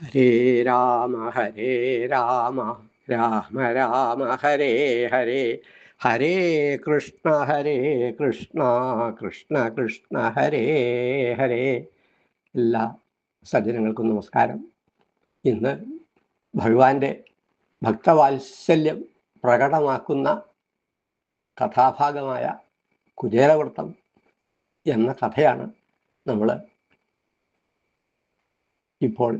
ഹരേ രാമ രാമ രാമ ഹരേ ഹരേ, ഹരേ കൃഷ്ണ കൃഷ്ണ കൃഷ്ണ ഹരേ ഹരേ. എല്ലാ സജ്ജനങ്ങൾക്കും നമസ്കാരം. ഇന്ന് ഭഗവാന്റെ ഭക്തവാത്സല്യം പ്രകടമാക്കുന്ന കഥാഭാഗമായ കുചേലവൃത്തം എന്ന കഥയാണ് നമ്മൾ ഇപ്പോൾ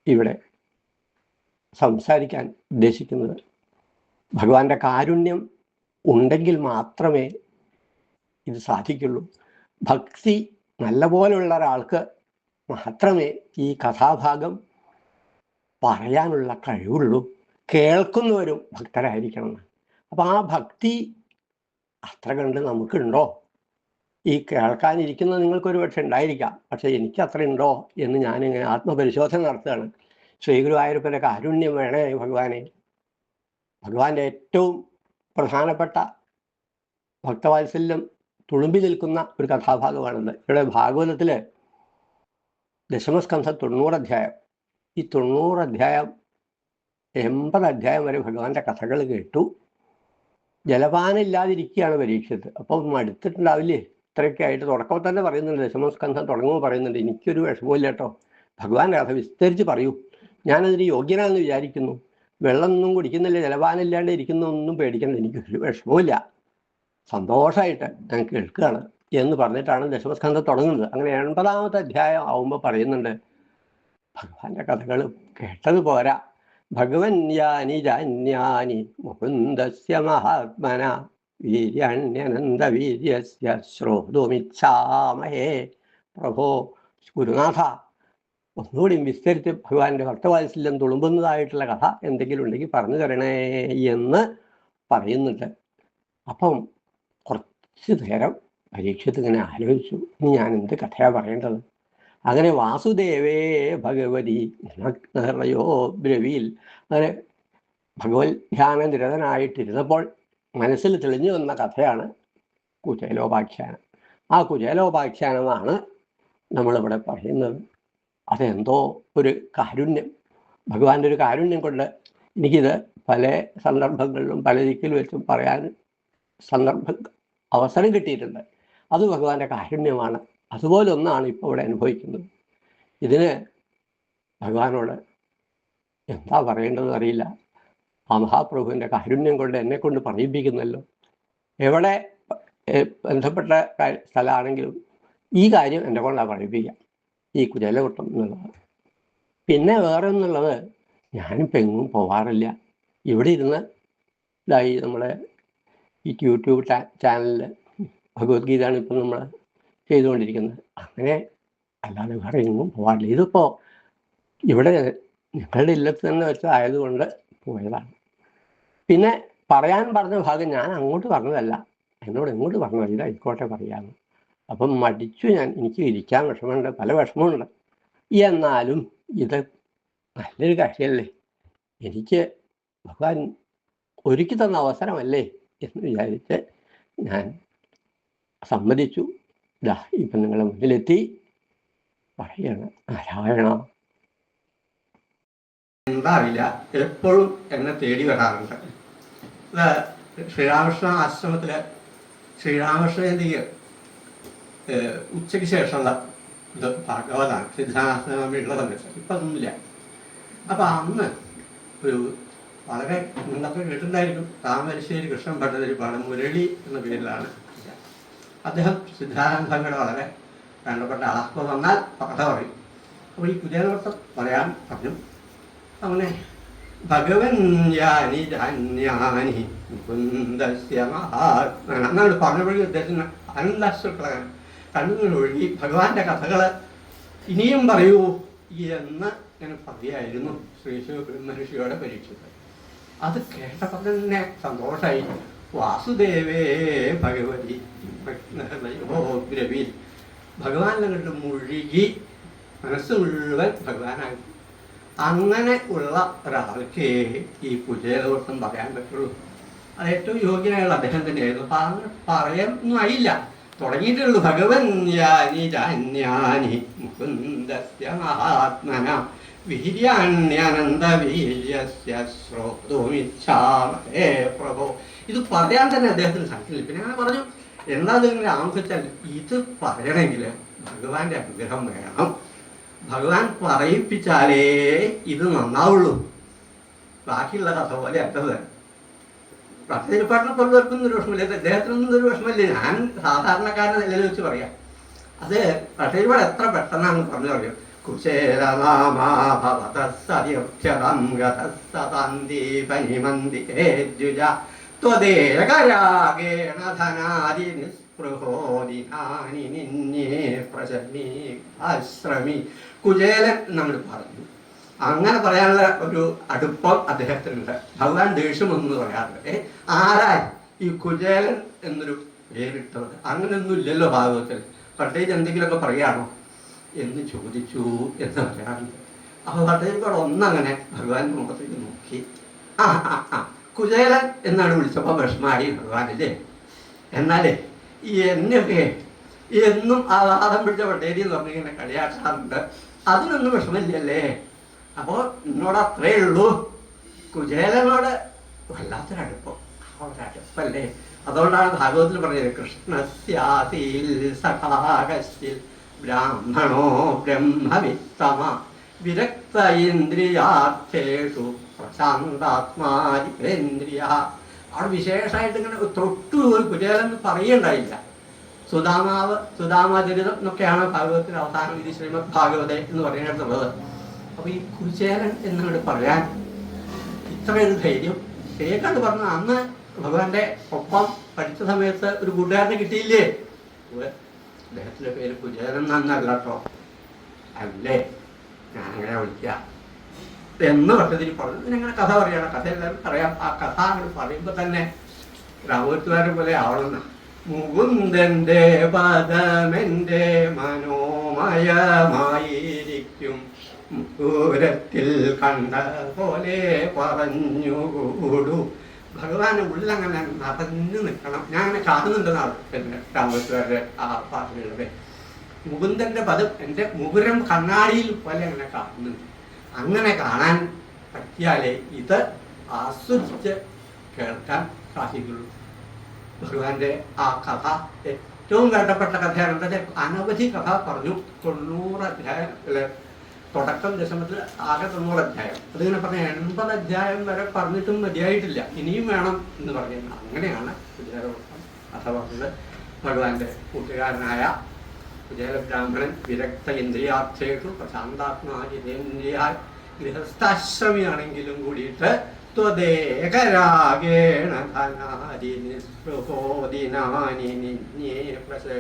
ഇവിടെ സംസാരിക്കാൻ ഉദ്ദേശിക്കുന്നത്. ഭഗവാന്റെ കാരുണ്യം ഉണ്ടെങ്കിൽ മാത്രമേ ഇത് സാധിക്കുള്ളൂ. ഭക്തി നല്ലപോലെയുള്ള ഒരാൾക്ക് മാത്രമേ ഈ കഥാഭാഗം പറയാനുള്ള കഴിവുള്ളൂ. കേൾക്കുന്നവരും ഭക്തരായിരിക്കണം. അപ്പം ആ ഭക്തി അത്ര കണ്ട് നമുക്കുണ്ടോ? ഈ കേൾക്കാനിരിക്കുന്ന നിങ്ങൾക്കൊരു പക്ഷെ ഉണ്ടായിരിക്കാം, പക്ഷെ എനിക്ക് അത്ര ഉണ്ടോ എന്ന് ഞാനിങ്ങനെ ആത്മപരിശോധന നടത്തുകയാണ്. ശ്രീഗുരുവായൂരപ്പൻ്റെ കാരുണ്യം വേണേ ഭഗവാനെ. ഭഗവാന്റെ ഏറ്റവും പ്രധാനപ്പെട്ട ഭക്തവാത്സല്യം തുളുമ്പി നിൽക്കുന്ന ഒരു കഥാഭാഗമാണിത്. ഇവിടെ ഭാഗവതത്തില് ദശമസ്കന്ധം 90 അധ്യായം. ഈ 90 അധ്യായം 80 അധ്യായം വരെ ഭഗവാന്റെ കഥകൾ കേട്ടു. ജലപാനം ഇല്ലാതിരിക്കുകയാണ് പരീക്ഷത്ത്. അപ്പം മടുത്തിട്ടുണ്ടാവില്ലേ? ഇത്രയൊക്കെ ആയിട്ട് തുടക്കം തന്നെ പറയുന്നുണ്ട്, ദശമസ്കന്ധം തുടങ്ങുമ്പോൾ പറയുന്നുണ്ട്, എനിക്കൊരു വിഷമമില്ല കേട്ടോ, ഭഗവാന്റെ കഥ വിസ്തരിച്ച് പറയൂ, ഞാനതിന് യോഗ്യനാണെന്ന് വിചാരിക്കുന്നു, വെള്ളമൊന്നും കുടിക്കുന്നില്ല, ജലപാനം ഇല്ലാണ്ട് ഇരിക്കുന്നൊന്നും പേടിക്കണ്ട, എനിക്കൊരു വിഷമമില്ല, സന്തോഷമായിട്ട് ഞാൻ കേൾക്കുകയാണ് എന്ന് പറഞ്ഞിട്ടാണ് ദശമസ്കന്ധം തുടങ്ങുന്നത്. അങ്ങനെ 80ാമത്തെ അധ്യായം ആവുമ്പോൾ പറയുന്നുണ്ട്, ഭഗവാന്റെ കഥകൾ കേട്ടത് പോരാ, ഭഗവൻ യാനി ജാന്യാനി മുകുന്ദസ്യ മഹാത്മന വീര്യാണ്യനന്ദ വീര്യസ്യ ശ്രോതുമിച്ഛാമഹേ. പ്രഭോ ഗുരുനാഥ, ഒന്നുകൂടി വിസ്തരിച്ച് ഭഗവാന്റെ ഭക്തവാത്സല്യം തുളുമ്പുന്നതായിട്ടുള്ള കഥ എന്തെങ്കിലും ഉണ്ടെങ്കിൽ പറഞ്ഞു തരണേ എന്ന് പറയുന്നുണ്ട്. അപ്പം കുറച്ച് നേരം പരീക്ഷത്ത് ഇങ്ങനെ ആലോചിച്ചു, ഇനി ഞാൻ എന്ത് കഥയാണ് പറയേണ്ടത്. അങ്ങനെ വാസുദേവേ ഭഗവതി നഗ്നഹൃദയോ ബ്രവീൽ. അങ്ങനെ ഭഗവത് ധ്യാന നിരതനായിട്ടിരുന്നപ്പോൾ മനസ്സിൽ തെളിഞ്ഞു വന്ന കഥയാണ് കുചേലോപാഖ്യാനം. ആ കുചേലോപാഖ്യാനമാണ് നമ്മളിവിടെ പറയുന്നത്. അതെന്തോ ഒരു കാരുണ്യം, ഭഗവാന്റെ ഒരു കാരുണ്യം കൊണ്ട് എനിക്കിത് പല സന്ദർഭങ്ങളിലും പല ദിക്കിൽ വെച്ചും പറയാൻ അവസരം കിട്ടിയിട്ടുണ്ട്. അത് ഭഗവാന്റെ കാരുണ്യമാണ്. അതുപോലെ ഒന്നാണ് ഇപ്പോൾ ഇവിടെ അനുഭവിക്കുന്നത്. ഇതിന് ഭഗവാനോട് എന്താ പറയേണ്ടതെന്ന് അറിയില്ല. ആ മഹാപ്രഭുവിൻ്റെ കാരുണ്യം കൊണ്ട് എന്നെ കൊണ്ട് പറയിപ്പിക്കുന്നല്ലോ. എവിടെ ബന്ധപ്പെട്ട സ്ഥലമാണെങ്കിലും ഈ കാര്യം എൻ്റെ കൊണ്ടാണ് പറയിപ്പിക്കാം, ഈ കുചേലവൃത്തം എന്നുള്ളത്. പിന്നെ വേറെ എന്നുള്ളത്, ഞാനിപ്പോൾ എങ്ങും പോവാറില്ല. ഇവിടെ ഇരുന്ന് ഇതായി നമ്മളെ ഈ യൂട്യൂബ് ചാനലിൽ ഭഗവത്ഗീതയാണ് ഇപ്പം നമ്മൾ ചെയ്തുകൊണ്ടിരിക്കുന്നത്. അങ്ങനെ അല്ലാതെ വേറെ എങ്ങും പോകാറില്ല. ഇതിപ്പോൾ ഇവിടെ നിങ്ങളുടെ ഇല്ലത്ത് തന്നെ വെച്ചതായതുകൊണ്ട് പോയതാണ്. പിന്നെ പറയാൻ പറഞ്ഞ ഭാഗം ഞാൻ അങ്ങോട്ട് പറഞ്ഞതല്ല, എന്നോട് എങ്ങോട്ട് പറഞ്ഞു, ഇതായിക്കോട്ടെ പറയാമെന്ന്. അപ്പം മടിച്ചു ഞാൻ. എനിക്ക് ഇരിക്കാൻ വിഷമമുണ്ട്, പല വിഷമമുണ്ട്. എന്നാലും ഇത് നല്ലൊരു കാര്യമല്ലേ, എനിക്ക് ഭഗവാൻ ഒരുക്കി തന്ന അവസരമല്ലേ എന്ന് വിചാരിച്ച് ഞാൻ സമ്മതിച്ചു. ഇതാ ഇപ്പം നിങ്ങളുടെ മുന്നിലെത്തി പറയാണ്. നാരായണ. എന്താ അറിയില്ല, എപ്പോഴും എന്നെ തേടി വരാറുണ്ട്. ഇത് ശ്രീരാമകൃഷ്ണ ആശ്രമത്തിലെ ശ്രീരാമകൃഷ്ണ ജയന്തിക്ക് ഉച്ചയ്ക്ക് ശേഷമുള്ള ഇത് ഭാഗവതാണ്. സിദ്ധാശ്രമമുള്ള സമയത്ത് ഇപ്പം അതൊന്നുമില്ല. അപ്പം അന്ന് ഒരു വളരെ നിങ്ങളൊക്കെ കേട്ടിട്ടുണ്ടായിരിക്കും, താമരശ്ശേരി കൃഷ്ണൻ ഭട്ടതിരിപ്പാട് മുരളി എന്ന പേരിലാണ് അദ്ദേഹം. സിദ്ധാനന്ദയുടെ വളരെ വേണ്ടപ്പെട്ട ആളാണ്. അപ്പോൾ വന്നാൽ കഥ പറയും. അപ്പോൾ ഈ കുചേലവൃത്തം പറയാൻ പറഞ്ഞു. അങ്ങനെ ഭഗവൻ യാനി ധാന്യാനി മുകുന്ദസ്യ മഹാത്മന എന്നാണ് പറഞ്ഞപ്പോഴേക്കും ഉദ്ദേശിക്കുന്ന അനന്താശ്രുക്കളാണ് കണ്ണുകളൊഴുകി ഭഗവാന്റെ കഥകൾ ഇനിയും പറയൂ എന്ന് ഞാൻ പറയായിരുന്നു മനുഷ്യയുടെ പരീക്ഷത്ത്. അത് കേട്ടപ്പോൾ തന്നെ സന്തോഷമായി. വാസുദേവേ ഭഗവതി ബ്രവീൽ. ഭഗവാനെ കണ്ട് മുഴുകി മനസ്സ് മുഴുവൻ ഭഗവാനായി. അങ്ങനെ ഉള്ള ഒരാൾക്ക് ഈ കുചേലവൃത്തം പറയാൻ പറ്റുള്ളൂ. അത് ഏറ്റവും യോഗ്യനായുള്ള അദ്ദേഹം തന്നെയായിരുന്നു. അപ്പം അങ്ങനെ പറയാനൊന്നും ആയില്ല. തുടങ്ങിയിട്ടുള്ളൂ. ഭഗവൻ യാനി ജാന്യാനി മുകുന്ദസ്യ മഹാത്മന വീര്യാണ്യനന്ത വീര്യസ്യ ശ്രോതുമിച്ഛാമഹേ പ്രഭോ. ഇത് പറയാൻ തന്നെ അദ്ദേഹത്തിന് സാധിക്കില്ല. പിന്നെ അങ്ങനെ പറഞ്ഞു. എന്താ നിങ്ങൾ ആവശ്യിച്ചാൽ ഇത് പറയണമെങ്കിൽ ഭഗവാന്റെ അനുഗ്രഹം വേണം. ഭഗവാൻ പറയിപ്പിച്ചാലേ ഇത് നന്നാവുള്ളൂ. ബാക്കിയുള്ള കഥ പോലെ അറ്റത് ഭക്തരിപ്പാട്ടിനെ പലർക്കൊന്നും ഒരു വിഷമമില്ല. അദ്ദേഹത്തിനൊന്നും ഒരു വിഷമമില്ല. ഞാൻ സാധാരണക്കാരനെ നിലയിൽ വെച്ച് പറയാം. അത് ഭക്തരിപ്പാട് എത്ര പെട്ടെന്നാണ് പറഞ്ഞു പറയും. കുചേലൻ നമ്മൾ പറഞ്ഞു. അങ്ങനെ പറയാനുള്ള ഒരു അടുപ്പം അദ്ദേഹത്തിനുണ്ട്. ഭഗവാൻ ദേഷ്യമൊന്നും പറയാറുണ്ട്. ആരായി ഈ കുചേലൻ എന്നൊരു പേരിട്ടത്? അങ്ങനെയൊന്നും ഇല്ലല്ലോ ഭാഗവത്തിൽ. പ്രത്യേകിച്ച് എന്തെങ്കിലുമൊക്കെ പറയാണോ എന്ന് ചോദിച്ചു എന്ന് പറയാറുണ്ട്. അപ്പൊ ഭട്ടതിരിപ്പാട് ഒന്നങ്ങനെ ഭഗവാന്റെ മുഖത്തേക്ക് നോക്കി. കുചേലൻ എന്നാണ് വിളിച്ചപ്പോൾ വിഷമായി ഭഗവാനല്ലേ. എന്നാലേ ഈ എന്നെയൊക്കെ എന്നും ആ വാദം പിടിച്ച പട്ടേരി എന്ന് പറഞ്ഞിങ്ങനെ കളിയാക്കാറുണ്ട്. അതിനൊന്നും വിഷമില്ലല്ലേ? അപ്പോൾ എന്നോട് അത്രേ ഉള്ളൂ. കുചേലനോട് വല്ലാത്തൊരടുപ്പം. ആ ഒരടുപ്പല്ലേ. അതുകൊണ്ടാണ് ഭാഗവതത്തിൽ പറഞ്ഞത് കൃഷ്ണസ്യാസിൽ സഖാകസ്തിൽ ബ്രാഹ്മണോ ബ്രഹ്മവിത്തമ വിരക്ത ഇന്ദ്രിയാർത്ഥേഷു പ്രശാന്താത്മാരിന്ദ്രിയ. അവിടെ വിശേഷമായിട്ട് ഇങ്ങനെ തൊട്ടു ഒരു കുചേലൻ പറയണ്ടായില്ല. സുധാമാചരിതം എന്നൊക്കെയാണ് ഭാഗവതത്തിൽ അവസാനം ഇത് ശ്രീമദ് ഭാഗവതേ എന്ന് പറയുന്നിടത്തുള്ളത്. അപ്പൊ ഈ കുചേലൻ എന്നോട് പറയാൻ ഇത്രയൊരു ധൈര്യം തേക്കാണ്ട് പറഞ്ഞു. അന്ന് ഭഗവാന്റെ ഒപ്പം പഠിച്ച സമയത്ത് ഒരു കൂട്ടുകാരനെ കിട്ടിയില്ലേ? അദ്ദേഹത്തിന്റെ പേര് കുചേലൻ എന്നല്ല കേട്ടോ. അല്ലേ, ഞാനങ്ങനെ വിളിക്കുക എന്ന് പറ്റതിരി പറഞ്ഞു. ഇതിനങ്ങനെ കഥ പറയണം. കഥ എല്ലാവരും പറയാം. ആ കഥ അങ്ങനെ പറയുമ്പോ തന്നെ രാമോത്തുകാരെ പോലെ ആവണം. മുകുന്ദന്റെ പദമെന്റെ മനോമയമായിരിക്കും മുക്കൂരത്തിൽ കണ്ട പോലെ പറഞ്ഞുകൂടു. ഭഗവാന്റെ ഉള്ളങ്ങനെ നിറഞ്ഞു നിൽക്കണം. ഞാൻ അങ്ങനെ കാണുന്നുണ്ടെന്നാണ് പിന്നെ രാമോത്തുകാരുടെ ആ പാട്ടുകളുടെ. മുകുന്ദന്റെ പദം എൻ്റെ മുകുരം കണ്ണാടിയിൽ പോലെ അങ്ങനെ കാണുന്നുണ്ട്. അങ്ങനെ കാണാൻ പറ്റിയാലേ ഇത് ആസ്വദിച്ച് കേൾക്കാൻ സാധിക്കുള്ളൂ. ഭഗവാന്റെ ആ കഥ ഏറ്റവും വേണ്ടപ്പെട്ട കഥയാണ്. എന്താ അനവധി കഥ പറഞ്ഞു. 90 അധ്യായം തുടക്കം ദശമത്തിൽ ആകെ 90 അധ്യായം. അതിങ്ങനെ പറഞ്ഞ 80 അധ്യായം വരെ പറഞ്ഞിട്ടും മതിയായിട്ടില്ല. ഇനിയും വേണം എന്ന് പറയുന്നത്. അങ്ങനെയാണ് കുചേലവൃത്തം കഥ പറഞ്ഞത്. ഭഗവാന്റെ കൂട്ടുകാരനായ കുചേല ബ്രാഹ്മണൻ വിരക്ത ഇന്ദ്രിയാർത്ഥേഷു പ്രശാന്താത്മാജിതേന്ദ്രിയ ഗൃഹസ്ഥാശ്രമിയാണെങ്കിലും കൂടിയിട്ട് ത്വദേകരാഗേണ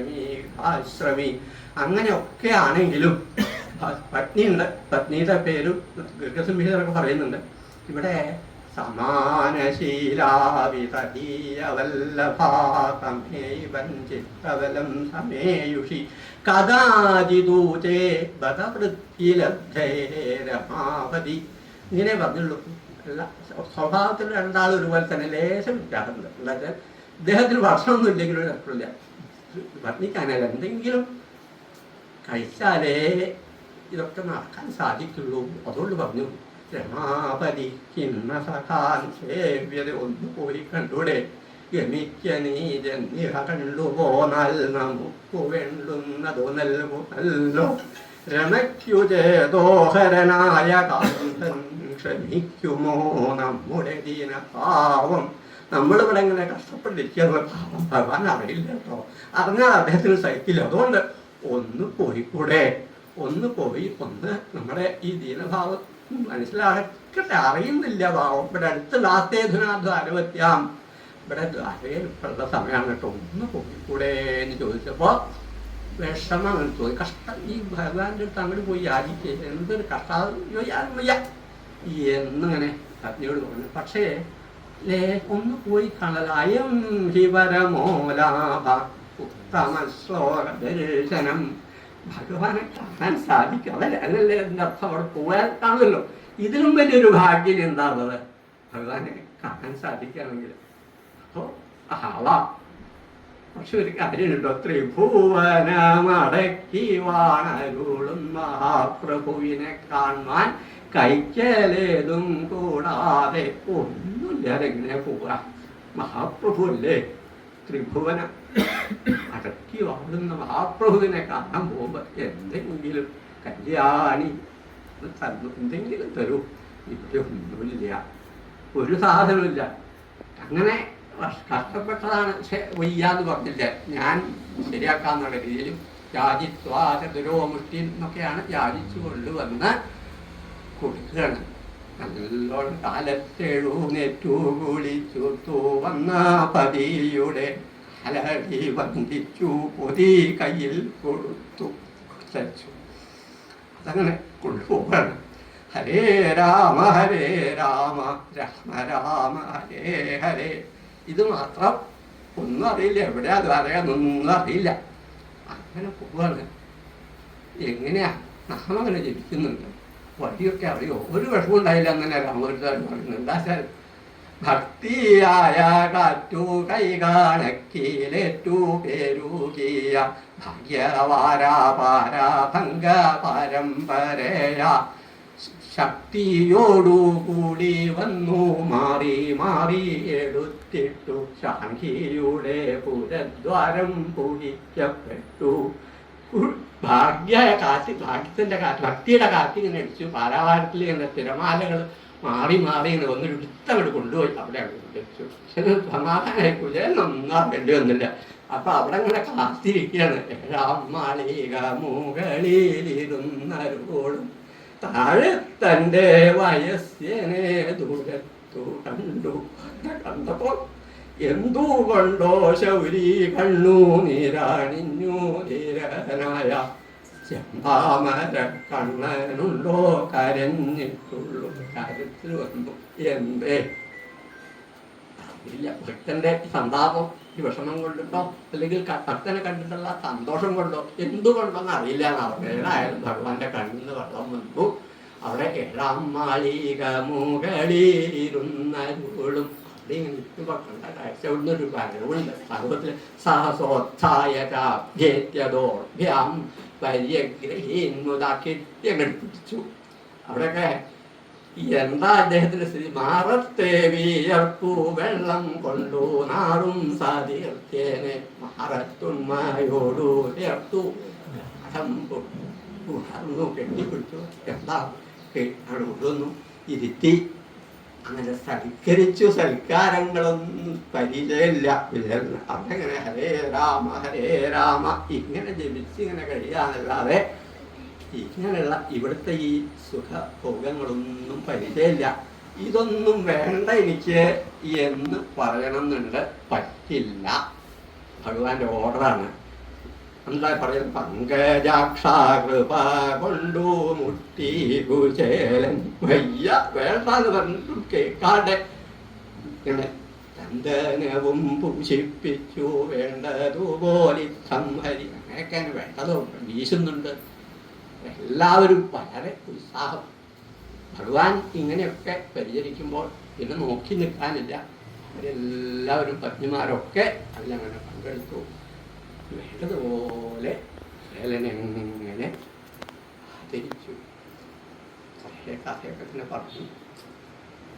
ധനാദിശ്രമി അങ്ങനെയൊക്കെ ആണെങ്കിലും പത്നിയുണ്ട്. പത്നിയുടെ പേരും ഗർഗസംഹിതയൊക്കെ പറയുന്നുണ്ട്. ഇവിടെ സമാനശീലാവിതീയവല്ലഭാതമേവം ചിത്തവലം സമേയുഷി കഥാചിതൂചേ ബദവൃത്തിലബ്ധേരമാവതി. ഇങ്ങനെ പറഞ്ഞുള്ളൂ. അല്ല, സ്വഭാവത്തിൽ രണ്ടാളും ഒരുപോലെ തന്നെ ലേശം വ്യത്യാസമുണ്ട്. അല്ലാതെ ഇദ്ദേഹത്തിന് ഭക്ഷണമൊന്നും ഇല്ലെങ്കിലും കുഴപ്പമില്ല. പത്നിക്കാനല്ല, എന്തെങ്കിലും കഴിച്ചാലേ ഇതൊക്കെ നടക്കാൻ സാധിക്കുള്ളൂ. അതുകൊണ്ട് പറഞ്ഞു രമാപതി കിന്ന സഖാൻ സേവ്യത ഒന്ന് പോയി കണ്ടൂടെ. ഗമിക്ക നീ കണ്ടു പോന്നാൽ നമുക്ക് വേണ്ടുന്നതോ നൽകുമല്ലോ. രമയ്ക്കുചേതോഹരനായ കാന്തൻ ക്ഷമിക്കുമോ നമ്മുടെ ദീനഭാവം. നമ്മളിവിടെ ഇങ്ങനെ കഷ്ടപ്പെട്ടിരിക്കുന്ന പാവം ഭഗവാൻ അറിയില്ല കേട്ടോ. അറിഞ്ഞാൽ അദ്ദേഹത്തിന് സഹിക്കില്ല. അതുകൊണ്ട് ഒന്ന് പോയിക്കൂടെ? ഒന്ന് പോയി ഒന്ന് നമ്മുടെ ഈ ദീനഭാവം മനസ്സിലാക്കട്ടെ. അറിയുന്നില്ല ഭാവം. ഇവിടെ അടുത്ത് ലാത്തേധുനാദ്വാരവത്യാം. ഇവിടെ ദ്വാരയിൽ ഇപ്പോഴുള്ള സമയമാണ് കേട്ടോ. ഒന്ന് പോയിക്കൂടെ എന്ന് ചോദിച്ചപ്പോൾ വിഷമം അങ്ങനെ തോന്നി. കഷ്ടം. ഈ ഭഗവാന്റെ അടുത്ത് അങ്ങോട്ട് പോയി യാചിക്കുക എന്തൊരു കഷ്ടം വയ്യ എന്നിങ്ങനെ പത്നിയോട് പറഞ്ഞു. പക്ഷേ ഒന്ന് പോയി കാണല. അയം ഹിവരമോലാഭ ഉത്തമ ശ്ലോക ദർശനം. ഭഗവാനെ കാണാൻ സാധിക്കും. അതല്ലേ അതിൻ്റെ അർത്ഥം. അവിടെ പോയാൽ കാണുമല്ലോ. ഇതിലും വലിയൊരു ഭാഗ്യം എന്താണുള്ളത്? ഭഗവാനെ കാണാൻ സാധിക്കുകയാണെങ്കിൽ. അപ്പോൾ ആവാം പക്ഷെ ഒരു കാര്യമുണ്ടോ, ത്രിഭുവനമടക്കി വാണരുളും മഹാപ്രഭുവിനെ കാണാൻ കൈക്കലേതും കൂടാതെ ഒന്നുമില്ലാതെ എങ്ങനെ പോവാ? മഹാപ്രഭു അല്ലേ? ത്രിഭുവനം അടക്കി വാഴുന്ന മഹാപ്രഭുവിനെ കാണാൻ പോകുമ്പോൾ എന്തെങ്കിലും കല്യാണി തന്നു, എന്തെങ്കിലും തരൂ. ഇവിടെ ഒന്നുമില്ല, ഒരു സാധനമില്ല. അങ്ങനെ കഷ്ടപ്പെട്ടതാണ്. പക്ഷെ വയ്യാന്ന് പറഞ്ഞില്ല, ഞാൻ ശരിയാക്കാന്നുള്ള രീതിയിലും യാചിത്വാചതുരോ മുഷ്ടി എന്നൊക്കെയാണ് യാചിച്ചു കൊണ്ടുവന്ന് കൊടുക്കുകയാണ്. നല്ലോണം കാലത്തെഴുന്നേറ്റു കുളിച്ചു വന്ന പതിയുടെ അലടി വന്ദിച്ചു, പൊതി കയ്യിൽ കൊടുത്തു തച്ചു. അതങ്ങനെ കൊണ്ടുപോവാണ്. ഹരേ രാമ രാമ രാമ ഹരേ ഹരേ. ഇത് മാത്രം ഒന്നും അറിയില്ല, എവിടെയാ അത് പറയാനൊന്നും അറിയില്ല. അങ്ങനെ പോവാണ്. എങ്ങനെയാ നാമങ്ങനെ ജപിക്കുന്നുണ്ട്, വഴിയൊക്കെ അറിയോ? ഒരു വിഷമം ഉണ്ടായില്ല എന്നല്ല രാമകൃഷ്ണൻ പറയുന്നത്. എന്താ വെച്ചാൽ ഭക്തിയായ കാറ്റു കൈകാണക്കിലേറ്റു പേരുകിയ ഭാഗ്യവാരാപാരാഭംഗ പരമ്പരയ ശക്തിയോടുകൂടി വന്നു മാറി മാറി എടുത്തിട്ടു ശാഖിയുടെ പുരദ്വാരം പൂജിക്കപ്പെട്ടു. ഭാഗ്യത്തിന്റെ കാറ്റ്, ഭക്തിയുടെ കാറ്റ് ഇങ്ങനെ അടിച്ചു. പാരാവാരത്തിൽ ഇങ്ങനെ തിരമാലകൾ മാറി മാറി ഇങ്ങനെ വന്നൊരു വൃത്തങ്ങോട്ട് കൊണ്ടുപോയി അവിടെ വെച്ചു. പക്ഷെ സമാധാനമായി കുജയൻ നന്നാ വേണ്ടി വന്നില്ല. അപ്പൊ അവിടെ ഇങ്ങനെ കാത്തിരിക്കുകയാണ്. ഏഴാം മാളിക മുകളിലിരുന്നരുളോടും താഴെ തൻ്റെ വയസ്സനെ ദൂരത്തു കണ്ടു. കണ്ടപ്പോൾ എന്തുകൊണ്ടോ ശൗരി കണ്ണു നീരാണിഞ്ഞു ധീരനായ ചെമ്പാമര കണ്ണനുണ്ടോ കരഞ്ഞിട്ടുള്ളൂ. കാര്യത്തിൽ വന്നു എന്തേ ഇല്ല. ഭക്തന്റെ സന്താപം ഈ വിഷമം കൊണ്ടിട്ടോ അല്ലെങ്കിൽ ഭക്തനെ കണ്ടിട്ടുള്ള സന്തോഷം കൊണ്ടോ എന്തുകൊണ്ടോന്ന് അറിയില്ല എന്നവർക്ക്. ഏതായാലും ഭഗവാന്റെ കണ്ണിൽ നിന്ന് വെള്ളം വന്നു. അവിടെ ഏഴാം മാളിക മുകളിലിരുന്നരുളും കണ്ട കാഴ്ച ഒരു കാര്യമുണ്ട്. ഭാഗവത്തില് സഹസോത്ഥായോഭ്യാം പര്യഗ്രഹീന്മുതാക്കിട്ട് അങ്ങോട്ട് പിടിച്ചു. അവിടെയൊക്കെ എന്താ അദ്ദേഹത്തിന്റെ സ്ഥിതി? മാറത്തെ വിയർപ്പു വെള്ളം കൊണ്ടു നാടും സാധിർത്തേനെ മാറത്തുന്മായോടു ചേർത്തു കെട്ടിപ്പിടിച്ചു. എന്താ അവിടെ ഉള്ളൊന്നും ഇരുത്തി അങ്ങനെ സൽക്കരിച്ചു. സൽക്കാരങ്ങളൊന്നും പരിചയമില്ല. അതെങ്ങനെ ഹരേ രാമ ഇങ്ങനെ ജപിച്ച് ഇങ്ങനെ കഴിയാന്നല്ലാതെ ഇങ്ങനെയുള്ള ഇവിടുത്തെ ഈ സുഖഭോഗങ്ങളൊന്നും പരിചയമില്ല. ഇതൊന്നും വേണ്ട എനിക്ക് എന്ന് പറയണമെന്നുണ്ട്, പറ്റില്ല. ഭഗവാന്റെ ഓർഡറാണ്. എന്താ പറയുന്നത്? പങ്കജാക്ഷാകൃപ കൊണ്ടു മുട്ടി കുചേലൻ വയ്യ വേണ്ടാന്ന് പറഞ്ഞിട്ടും കേൾക്കാതെ ഇങ്ങനെ ചന്ദനവും പൂഷിപ്പിച്ചു വേണ്ടതുപോലെ സംഹരി. അങ്ങനെയൊക്കെ വേണ്ടതോ വീശുന്നുണ്ട്. എല്ലാവരും വളരെ ഉത്സാഹം. ഭഗവാൻ ഇങ്ങനെയൊക്കെ പരിചരിക്കുമ്പോൾ പിന്നെ നോക്കി നിൽക്കാനില്ല. അവരെല്ലാവരും പത്നിമാരൊക്കെ അതിലങ്ങനെ പങ്കെടുത്തു. വേണ്ടതുപോലെ വേലനെങ്ങനെ ആദരിച്ചു. കുറേ കഥയൊക്കെ തന്നെ പറഞ്ഞു.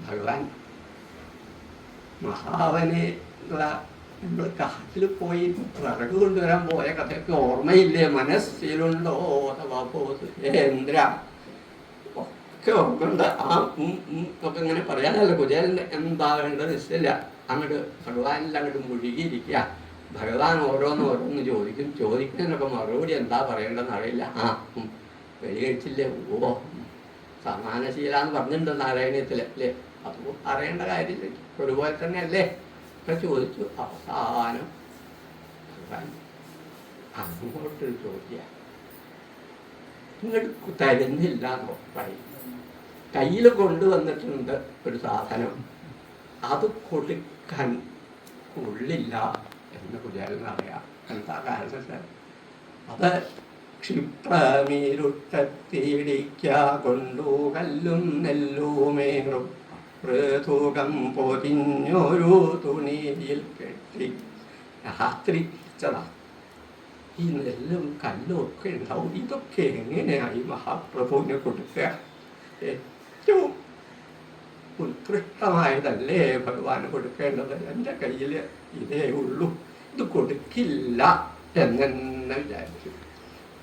ഭഗവാൻ മഹാവനെ നമ്മൾ കാട്ടിൽ പോയി വിറക് കൊണ്ടുവരാൻ പോയ കഥയൊക്കെ ഓർമ്മയില്ലേ? മനസ്സിലുണ്ടോ സുരേന്ദ്ര? ഒക്കെ ഓർമ്മയുണ്ട്. ഒക്കെ ഇങ്ങനെ പറയാനല്ല. കുചേലൻ്റെ എന്താ വേണ്ടത് നിശ്ചയില്ല. അങ്ങോട്ട് ഭഗവാനിൽ അങ്ങോട്ട് മുഴുകിയിരിക്കുക. ഭഗവാൻ ഓരോന്ന് ചോദിക്കുന്നതിനൊക്കെ മറുപടി എന്താ പറയേണ്ടതെന്ന് അറിയില്ല. വെളി കഴിച്ചില്ലേ? ഓ സമാനശീലാന്ന് പറഞ്ഞിട്ടുണ്ട് നാരായണീയത്തിൽ അല്ലേ? അപ്പോൾ അറിയേണ്ട കാര്യമില്ല, ഒരുപോലെ തന്നെ അല്ലേ ഒക്കെ ചോദിച്ചു. അവസാനം ഭഗവാൻ അങ്ങോട്ടൊരു ചോദ്യ ഇങ്ങോട്ട് തരുന്നില്ല ഉറപ്പായി. കയ്യിൽ കൊണ്ടുവന്നിട്ടുണ്ട് ഒരു സാധനം, അത് കൊടുക്കാൻ ഉള്ളില്ല എന്ന് കുചേലനറിയാം. എന്താ കാരണം? അത് ക്ഷിപ്രമീരുട്ടത്തിടിക്ക കൊണ്ടു കല്ലും നെല്ലുമേറും ഋതുകം പൊതിഞ്ഞൊരു തുണിയിൽ കെട്ടി രാത്രി ചോദിച്ചതാ, ഈ നെല്ലും കല്ലും ഒക്കെ ഉണ്ടാവും, ഇതൊക്കെ എങ്ങനെയായി മഹാപ്രഭുവിനെ കൊടുക്കുക? ഏറ്റവും ഉത്കൃഷ്ടമായതല്ലേ ഭഗവാന് കൊടുക്കേണ്ടത്? എൻ്റെ കയ്യിൽ ഇതേ ഉള്ളൂ, ഇത് കൊടുക്കില്ല എന്നെ വിചാരിച്ചു.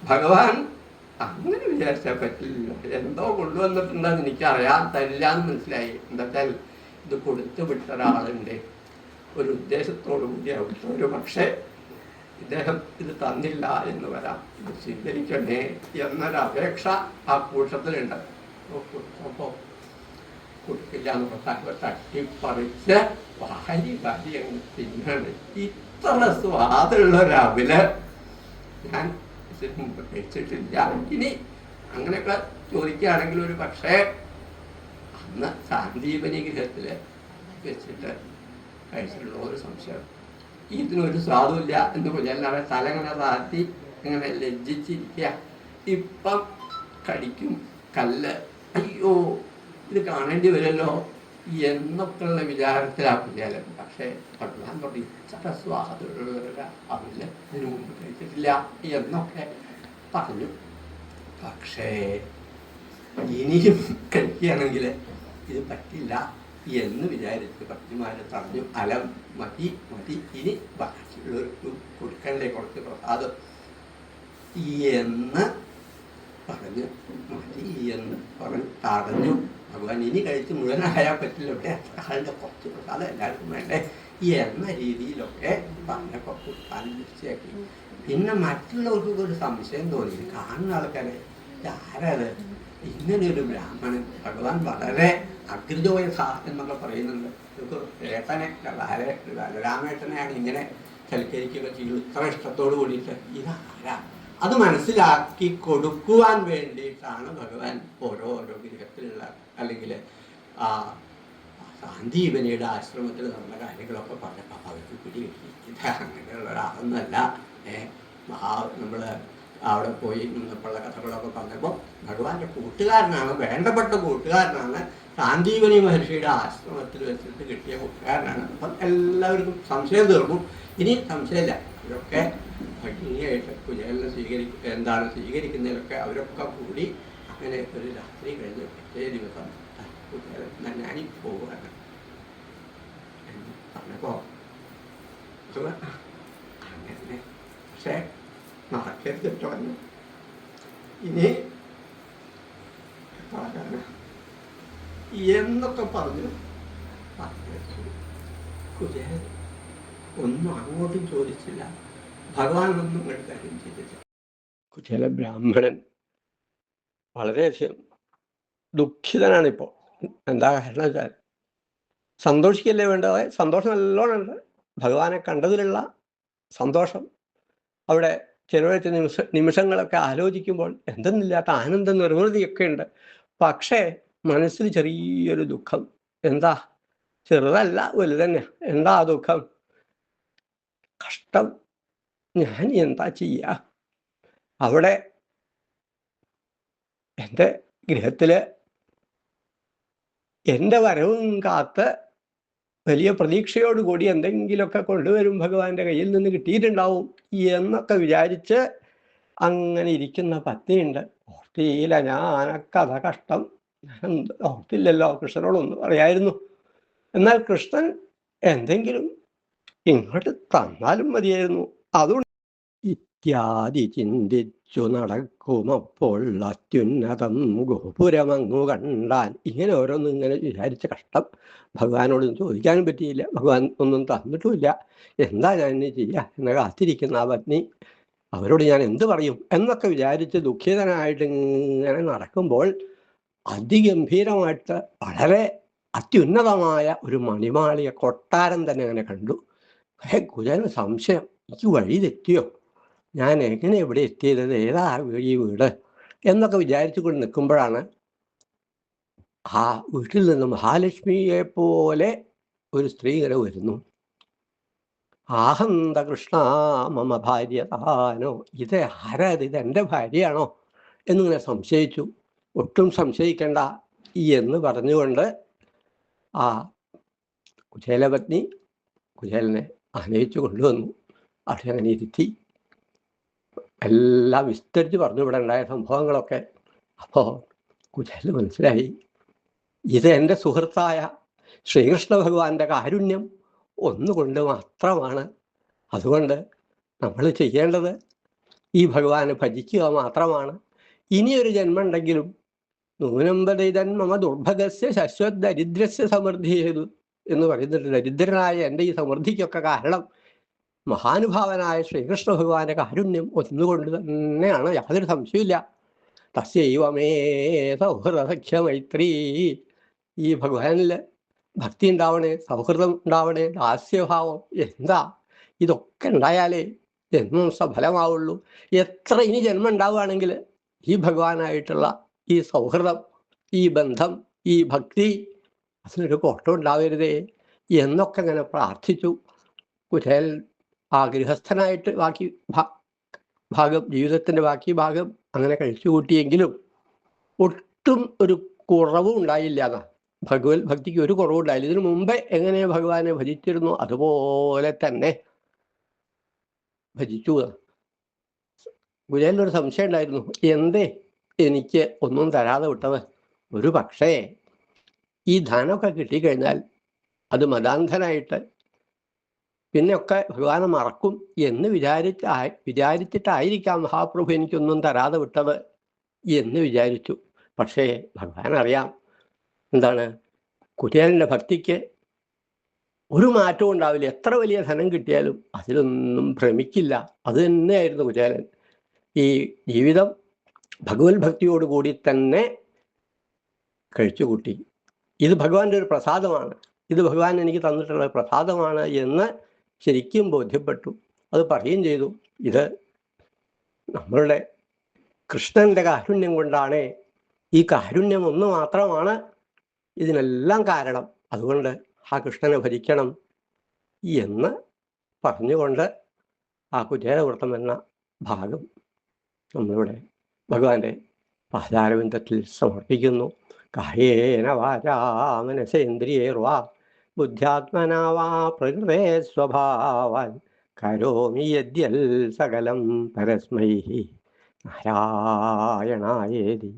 ഭഗവാൻ അങ്ങനെ വിചാരിച്ചാൽ പറ്റില്ല. എന്തോ കൊണ്ടുവന്നിട്ടുണ്ടെന്ന് എനിക്കറിയാൻ, തരില്ല എന്ന് മനസ്സിലായി. എന്താച്ചാൽ ഇത് കൊടുത്തു വിട്ട ഒരാളുണ്ട്, ഒരു ഉദ്ദേശത്തോടു കൂടി അവിടുത്തെ. ഒരു പക്ഷേ ഇദ്ദേഹം ഇത് തന്നില്ല എന്ന് വരാം, ഇത് സ്വീകരിക്കണേ എന്നൊരപേക്ഷ ആ കൂട്ടത്തിലുണ്ട്. അപ്പോൾ കൊടുക്കില്ല എന്ന് പറഞ്ഞാൽ തട്ടിപ്പറിച്ച് വാരി വാരി അങ്ങ് തിന്നാണ്. ഇത്ര സ്വാദുള്ള ഒരവില് ഞാൻ ഇതിന് മുമ്പ് കഴിച്ചിട്ടില്ല. ഇനി അങ്ങനെയൊക്കെ ചോദിക്കുകയാണെങ്കിൽ ഒരു പക്ഷേ അന്ന് സാന്ദീപനി ഗൃഹത്തിൽ വെച്ചിട്ട് കഴിച്ചിട്ടുള്ള ഒരു സംശയം. ഇതിനൊരു സ്വാദുമില്ല എന്ന് കുഞ്ഞല്ലാതെ തലങ്ങനെ താഴ്ത്തി ഇങ്ങനെ ലജ്ജിച്ചിരിക്കുക. ഇപ്പം കടിക്കും കല്ല്, അയ്യോ ഇത് കാണേണ്ടി വരുമല്ലോ എന്നൊക്കെയുള്ള വിചാരത്തിലാണ് കുഞ്ഞാലൻ. പക്ഷേ ഭഗവാൻ പറഞ്ഞു ഇത്ര സ്വാദുള്ള അതില് ഇതിനു മുമ്പ് കഴിച്ചിട്ടില്ല എന്നൊക്കെ പറഞ്ഞു. പക്ഷേ ഇനിയും കഴിക്കുകയാണെങ്കിൽ ഇത് പറ്റില്ല എന്ന് വിചാരിച്ച് ഭക്തിമാരെ പറഞ്ഞു, അലം മതി മതി, ഇനി ബാക്കിയുള്ളവർക്ക് കൊടുക്കണ്ടേ കുറച്ച് പ്രസാദം എന്ന് പറഞ്ഞു. മതി എന്ന് പറഞ്ഞു തടഞ്ഞു ഭഗവാൻ. ഇനി കഴിച്ച് മുഴുവനായാൽ പറ്റില്ല, ഇവിടെ എത്ര ആളുടെ കുറച്ച് പ്രസാദം എല്ലാവർക്കും വേണ്ടേ എന്ന രീതിയിലൊക്കെ പറഞ്ഞപ്പോൾ കൊടുക്കാൻ നിശ്ചയാക്കി. പിന്നെ മറ്റുള്ളവർക്ക് ഒരു സംശയം തോന്നി, കാണുന്ന ആൾക്കാരെ ആരത് ഇങ്ങനെയൊരു ബ്രാഹ്മണൻ. ഭഗവാൻ വളരെ അഗ്രജോയസ എന്നൊക്കെ പറയുന്നുണ്ട്. നമുക്ക് ഏട്ടനെ ബലരാമേട്ടനെയാണ് ഇങ്ങനെ സൽക്കരിക്കുകയൊക്കെ ചെയ്തു ഇത്ര ഇഷ്ടത്തോട് കൂടിയിട്ട്. ഇതാരാ? അത് മനസ്സിലാക്കി കൊടുക്കുവാൻ വേണ്ടിയിട്ടാണ് ഭഗവാൻ ഓരോ ഗൃഹത്തിലുള്ള അല്ലെങ്കിൽ സാന്ദീപനിയുടെ ആശ്രമത്തിൽ നടന്ന കാര്യങ്ങളൊക്കെ പറഞ്ഞപ്പോൾ അവർക്ക് പിടികിട്ടി ഇത് അങ്ങനെയുള്ള ഒരാളൊന്നുമല്ല. നമ്മൾ അവിടെ പോയി നിന്നപ്പോഴുള്ള കഥകളൊക്കെ പറഞ്ഞപ്പോൾ ഭഗവാന്റെ കൂട്ടുകാരനാണ്, വേണ്ടപ്പെട്ട കൂട്ടുകാരനാണ്, സാന്ദീപനി മഹർഷിയുടെ ആശ്രമത്തിൽ വെച്ചിട്ട് കിട്ടിയ കൂട്ടുകാരനാണ്. അപ്പം എല്ലാവർക്കും സംശയം തീർന്നു. ഇനി സംശയമില്ല, അവരൊക്കെ ഭംഗിയായിട്ട് കുചേലനെ സ്വീകരിക്കുന്നതിലൊക്കെ അവരൊക്കെ കൂടി അങ്ങനെ ഒരു രാത്രി കഴിഞ്ഞ് പിറ്റേ ദിവസം കുചേലൻ ഞാനീ പോവുകയാണ് എന്ന് പറഞ്ഞപ്പോൾ അങ്ങനെ പക്ഷേ നടക്കരുതിട്ട് വന്നു. ഇനി എന്നൊക്കെ പറഞ്ഞു കുചേലൻ ഒന്നും അങ്ങോട്ടും ചോദിച്ചില്ല, ഭഗവാൻ ഒന്നും കാര്യം ചെയ്തില്ല. കുചേല ബ്രാഹ്മണൻ വളരെയധികം ദുഃഖിതനാണിപ്പോൾ. എന്താ കാരണം വെച്ചാൽ സന്തോഷിക്കല്ലേ വേണ്ടത്? സന്തോഷം നല്ലോണം ഉണ്ട്, ഭഗവാനെ കണ്ടതിലുള്ള സന്തോഷം. അവിടെ ചിലവഴിച്ച നിമിഷങ്ങളൊക്കെ ആലോചിക്കുമ്പോൾ എന്തെന്നില്ലാത്ത ആനന്ദം, നിർവൃതിയൊക്കെ ഉണ്ട്. പക്ഷേ മനസ്സിൽ ചെറിയൊരു ദുഃഖം. എന്താ? ചെറുതല്ല, വലുതന്നെ. എന്താ ആ ദുഃഖം? കഷ്ടം, ഞാൻ എന്താ ചെയ്യുക? അവിടെ എൻ്റെ ഗൃഹത്തില് എൻ്റെ വരവും കാത്ത് വലിയ പ്രതീക്ഷയോടുകൂടി എന്തെങ്കിലുമൊക്കെ കൊണ്ടുവരും, ഭഗവാന്റെ കയ്യിൽ നിന്ന് കിട്ടിയിട്ടുണ്ടാവും എന്നൊക്കെ വിചാരിച്ച് അങ്ങനെ ഇരിക്കുന്ന പത്നിയുണ്ട്. ഓർത്തിയില്ല ഞാനക്കഥ കഷ്ടം, ഞാൻ ഓർത്തില്ലല്ലോ, കൃഷ്ണനോടൊന്ന് പറയായിരുന്നു. എന്നാൽ കൃഷ്ണൻ എന്തെങ്കിലും ഇങ്ങോട്ട് തന്നാലും മതിയായിരുന്നു. അതുകൊണ്ട് ഇത്യാദി ചിന്തിച്ചു നടക്കുമപ്പോൾ അത്യുന്നതം ഗോപുരമങ്ങു കണ്ടാൻ. ഇങ്ങനെ ഓരോന്നും ഇങ്ങനെ വിചാരിച്ച കഷ്ടം. ഭഗവാനോടൊന്നും ചോദിക്കാനും പറ്റിയില്ല, ഭഗവാൻ ഒന്നും തന്നിട്ടുമില്ല. എന്താ ഞാൻ ഇനി ചെയ്യുക എന്ന് കാത്തിരിക്കുന്ന ആ പത്നി, അവരോട് ഞാൻ എന്ത് പറയും എന്നൊക്കെ വിചാരിച്ച് ദുഃഖിതനായിട്ട് ഇങ്ങനെ നടക്കുമ്പോൾ അതിഗംഭീരമായിട്ട് വളരെ അത്യുന്നതമായ ഒരു മണിമാളിക കൊട്ടാരം തന്നെ അങ്ങനെ കണ്ടു. കുചേലന് സംശയം, എനിക്ക് വഴി തെറ്റിയോ? ഞാൻ എങ്ങനെ ഇവിടെ എത്തിയത്? ഏതാ ഈ വീട് എന്നൊക്കെ വിചാരിച്ചു കൊണ്ട് നിൽക്കുമ്പോഴാണ് ആ വീട്ടിൽ നിന്ന് മഹാലക്ഷ്മിയെ പോലെ ഒരു സ്ത്രീ ഇങ്ങനെ വരുന്നു. ആഹന്ത കൃഷ്ണ മമ ഭാര്യ താനോ, ഇത് ആരാ? ഇത് എൻ്റെ ഭാര്യയാണോ എന്നിങ്ങനെ സംശയിച്ചു. ഒട്ടും സംശയിക്കണ്ട എന്ന് പറഞ്ഞുകൊണ്ട് ആ കുചേലപത്നി കുചേലനെ ആനയിച്ചു കൊണ്ടുവന്നു. അവിടെ അങ്ങനെ ഇരുത്തി എല്ലാം വിസ്തരിച്ച് പറഞ്ഞു ഇവിടെ ഉണ്ടായ സംഭവങ്ങളൊക്കെ. അപ്പോൾ കുചേലന് മനസ്സിലായി ഇത് എൻ്റെ സുഹൃത്തായ ശ്രീകൃഷ്ണ ഭഗവാന്റെ കാരുണ്യം ഒന്നുകൊണ്ട് മാത്രമാണ്. അതുകൊണ്ട് നമ്മൾ ചെയ്യേണ്ടത് ഈ ഭഗവാനെ ഭജിക്കുക മാത്രമാണ്. ഇനിയൊരു ജന്മം ഉണ്ടെങ്കിലും നൂനമ്പതൈതൻ മമ ദുർഭഗസ്യ ശശ്വത് ദരിദ്രസ്യ സമൃദ്ധി ചെയ്തു എന്ന് പറയുന്നുണ്ട്. ദരിദ്രനായ എൻ്റെ ഈ സമൃദ്ധിക്കൊക്കെ കാരണം മഹാനുഭാവനായ ശ്രീകൃഷ്ണ ഭഗവാന്റെ കാരുണ്യം ഒന്നുകൊണ്ട് തന്നെയാണ്, യാതൊരു സംശയമില്ല. തസ്യൈവമേ സൗഹൃദസഖ്യ മൈത്രീ. ഈ ഭഗവാനിൽ ഭക്തി ഉണ്ടാവണേ, സൗഹൃദം ഉണ്ടാവണേ, ദാസ്യഭാവം, എന്താ ഇതൊക്കെ ഉണ്ടായാലേ ജന്മം സഫലമാവുള്ളൂ. എത്ര ഇനി ജന്മം ഉണ്ടാവുകയാണെങ്കിൽ ഈ ഭഗവാനായിട്ടുള്ള ഈ സൗഹൃദം, ഈ ബന്ധം, ഈ ഭക്തി അതിനൊരു കോട്ടം ഉണ്ടാവരുതേ എന്നൊക്കെ ഇങ്ങനെ പ്രാർത്ഥിച്ചു. കുചേൽ ആ ഗൃഹസ്ഥനായിട്ട് ബാക്കി ഭാഗം, ജീവിതത്തിൻ്റെ ബാക്കി ഭാഗം അങ്ങനെ കഴിച്ചു കൂട്ടിയെങ്കിലും ഒട്ടും ഒരു കുറവും ഉണ്ടായില്ല എന്നാ. ഭഗവത് ഭക്തിക്ക് ഒരു കുറവുണ്ടായില്ല. ഇതിനു മുമ്പേ എങ്ങനെ ഭഗവാനെ ഭജിച്ചിരുന്നു അതുപോലെ തന്നെ ഭജിച്ചു. കുചേലിനൊരു സംശയം ഉണ്ടായിരുന്നു, എന്തേ എനിക്ക് ഒന്നും തരാതെ വിട്ടത്? ഒരു പക്ഷേ ഈ ധനമൊക്കെ കിട്ടിക്കഴിഞ്ഞാൽ അത് മതാന്ധനായിട്ട് പിന്നെയൊക്കെ ഭഗവാനെ മറക്കും എന്ന് വിചാരിച്ചിട്ടായിരിക്കാം മഹാപ്രഭു എനിക്കൊന്നും തരാതെ വിട്ടത് എന്ന് വിചാരിച്ചു. പക്ഷേ ഭഗവാൻ അറിയാം എന്താണ്, കുചേലൻ്റെ ഭക്തിക്ക് ഒരു മാറ്റവും ഉണ്ടാവില്ല. എത്ര വലിയ ധനം കിട്ടിയാലും അതിലൊന്നും ഭ്രമിക്കില്ല. അത് തന്നെയായിരുന്നു കുചേലൻ. ഈ ജീവിതം ഭഗവത് ഭക്തിയോടുകൂടി തന്നെ കഴിച്ചുകൂട്ടി. ഇത് ഭഗവാന്റെ ഒരു പ്രസാദമാണ്, ഇത് ഭഗവാൻ എനിക്ക് തന്നിട്ടുള്ള പ്രസാദമാണ് എന്ന് ശരിക്കും ബോധ്യപ്പെട്ടു. അത് പറയുകയും ചെയ്തു. ഇത് നമ്മളുടെ കൃഷ്ണന്റെ കാരുണ്യം കൊണ്ടാണ്, ഈ കാരുണ്യം ഒന്ന് മാത്രമാണ് ഇതിനെല്ലാം കാരണം. അതുകൊണ്ട് ആ കൃഷ്ണനെ ഭജിക്കണം എന്ന് പറഞ്ഞുകൊണ്ട് ആ കുചേലവൃത്തം എന്ന ഭാഗം നമ്മളിവിടെ ഭഗവാന്റെ പാദാരവിന്ദത്തിൽ സമർപ്പിക്കുന്നു. കായേന വാചാ മനസേന്ദ്രിയേർവാ ബുദ്ധ്യാത്മനാ വാ പ്രകൃതേ സ്വഭാവാൻ കരോമി യദ്യൽ സകലം പരസ്മൈ നാരായണായേതി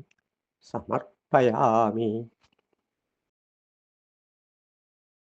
സമർപ്പയാമി.